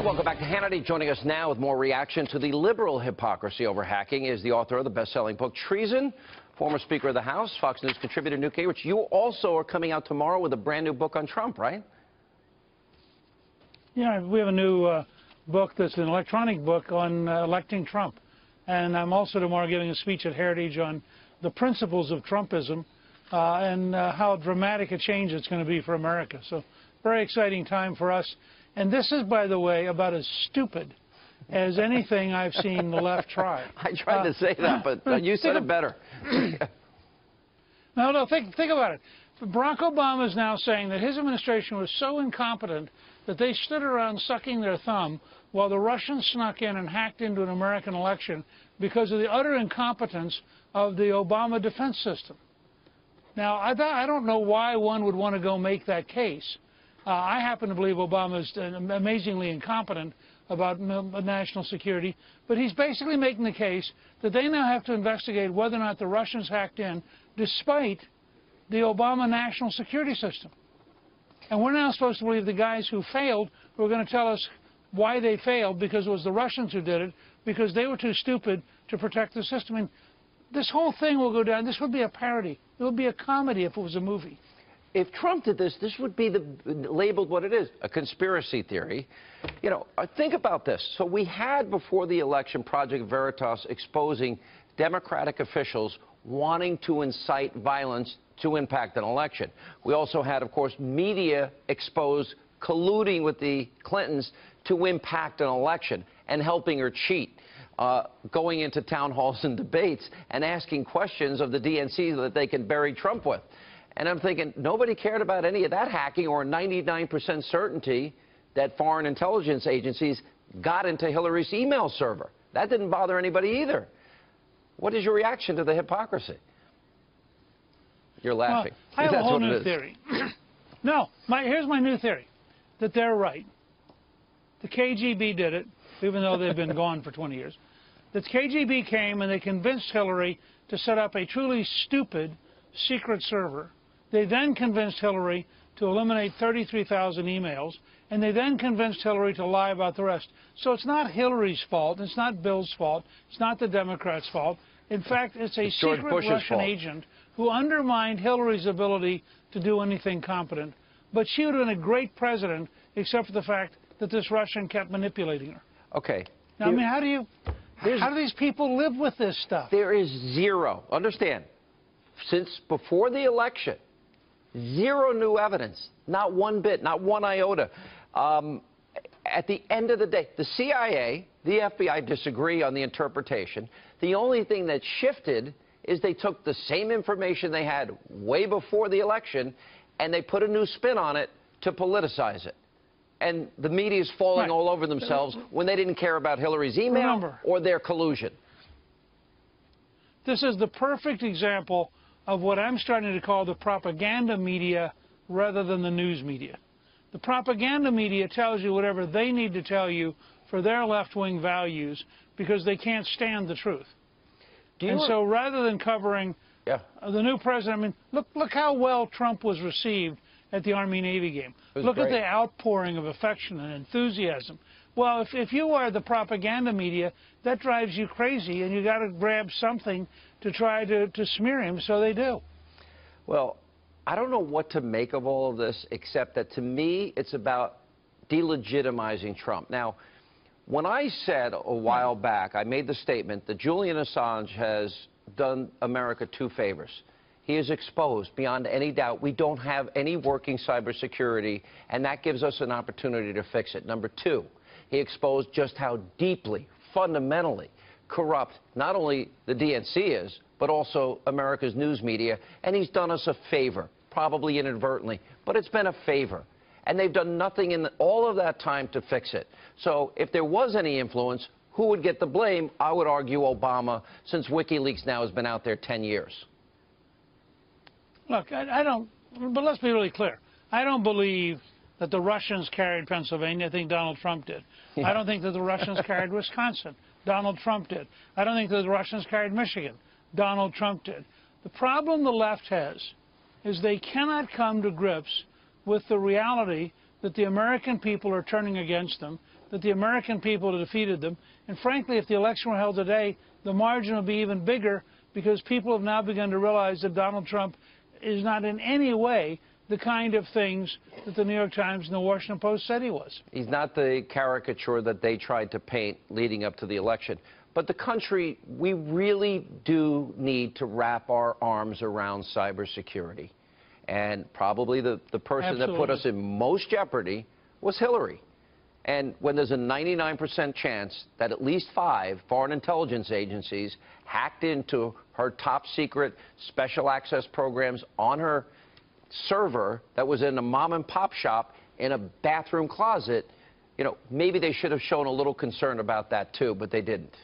Welcome back to Hannity. Joining us now with more reaction to the liberal hypocrisy over hacking is the author of the best-selling book, Treason, former Speaker of the House, Fox News contributor Newt Gingrich. You also are coming out tomorrow with a brand-new book on Trump, right? Yeah, we have a new book that's an electronic book on electing Trump. And I'm also tomorrow giving a speech at Heritage on the principles of Trumpism and how dramatic a change it's going to be for America. So, very exciting time for us. And this is, by the way, about as stupid as anything I've seen the left try. I tried to say that, but you said it better. No, think about it. Barack Obama is now saying that his administration was so incompetent that they stood around sucking their thumb while the Russians snuck in and hacked into an American election because of the utter incompetence of the Obama defense system. Now, I don't know why one would want to go make that case. I happen to believe Obama is amazingly incompetent about national security, but he's basically making the case that they now have to investigate whether or not the Russians hacked in despite the Obama national security system. And we're now supposed to believe the guys who failed who are going to tell us why they failed, because it was the Russians who did it, because they were too stupid to protect the system. I mean, this whole thing will go down. This would be a parody. It would be a comedy if it was a movie. If Trump did this, this would be labeled what it is, a conspiracy theory. You know, think about this. So we had before the election Project Veritas exposing Democratic officials wanting to incite violence to impact an election. We also had, of course, media expose colluding with the Clintons to impact an election and helping her cheat, going into town halls and debates and asking questions of the DNC that they can bury Trump with. And I'm thinking, nobody cared about any of that hacking or 99% certainty that foreign intelligence agencies got into Hillary's email server. That didn't bother anybody either. What is your reaction to the hypocrisy? You're laughing. Well, I have a whole new theory. No, here's my new theory, that they're right. The KGB did it, even though they've been gone for 20 years. The KGB came and they convinced Hillary to set up a truly stupid secret server. They then convinced Hillary to eliminate 33,000 emails, and they then convinced Hillary to lie about the rest. So it's not Hillary's fault. It's not Bill's fault. It's not the Democrats' fault. In fact, it's a secret Russian agent who undermined Hillary's ability to do anything competent. But she would have been a great president, except for the fact that this Russian kept manipulating her. Okay. Now, I mean, how do these people live with this stuff? There is zero. Understand, since before the election, zero new evidence, not one bit, not one iota. At the end of the day, the CIA, the FBI disagree on the interpretation. The only thing that shifted is they took the same information they had way before the election and they put a new spin on it to politicize it. And the media is falling all over themselves when they didn't care about Hillary's email or their collusion. This is the perfect example of what I'm starting to call the propaganda media rather than the news media. The propaganda media tells you whatever they need to tell you for their left-wing values because they can't stand the truth. And so rather than covering the new president, I mean, look how well Trump was received at the Army-Navy game. Look at the outpouring of affection and enthusiasm. Well, if you are the propaganda media, that drives you crazy, and you got to grab something to try to smear him, so they do. Well, I don't know what to make of all of this, except that to me, it's about delegitimizing Trump. Now, when I said a while back, I made the statement that Julian Assange has done America two favors. He is exposed beyond any doubt. We don't have any working cybersecurity, and that gives us an opportunity to fix it. Number two, he exposed just how deeply, fundamentally corrupt not only the DNC is, but also America's news media. And he's done us a favor, probably inadvertently, but it's been a favor. And they've done nothing in all of that time to fix it. So if there was any influence, who would get the blame? I would argue Obama, since WikiLeaks now has been out there 10 years. Look, I don't, but let's be really clear. I don't believe that the Russians carried Pennsylvania. I think Donald Trump did. I don't think that the Russians carried Wisconsin. Donald Trump did. I don't think that the Russians carried Michigan. Donald Trump did. The problem the left has is they cannot come to grips with the reality that the American people are turning against them, that the American people have defeated them. And frankly, if the election were held today, the margin would be even bigger because people have now begun to realize that Donald Trump is not in any way the kind of things that the New York Times and the Washington Post said he was. He's not the caricature that they tried to paint leading up to the election. But the country, we really do need to wrap our arms around cybersecurity. And probably the person that put us in most jeopardy was Hillary. And when there's a 99% chance that at least 5 foreign intelligence agencies hacked into her top secret special access programs on her server that was in a mom and pop shop in a bathroom closet, you know, maybe they should have shown a little concern about that too, but they didn't.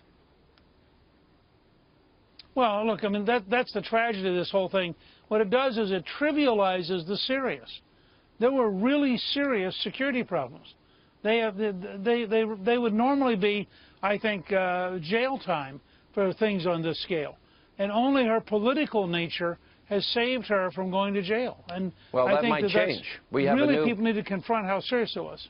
Well, look, I mean, that's the tragedy of this whole thing. What it does is it trivializes the serious. There were really serious security problems. They would normally be, I think, jail time for things on this scale. And only her political nature has saved her from going to jail. And well, I that think might change. People need to confront how serious it was.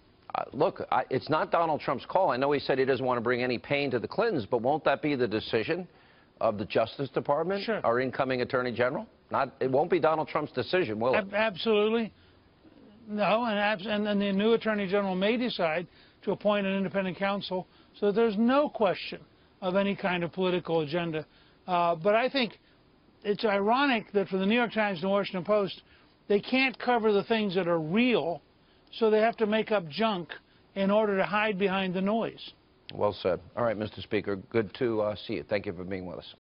Look, it's not Donald Trump's call. I know he said he doesn't want to bring any pain to the Clintons, but won't that be the decision of the Justice Department, sure, our incoming Attorney General? It won't be Donald Trump's decision, will it? Absolutely. No, and the new Attorney General may decide to appoint an independent counsel, so there's no question of any kind of political agenda. But I think it's ironic that for the New York Times and the Washington Post, they can't cover the things that are real, so they have to make up junk in order to hide behind the noise. Well said. All right, Mr. Speaker, good to see you. Thank you for being with us.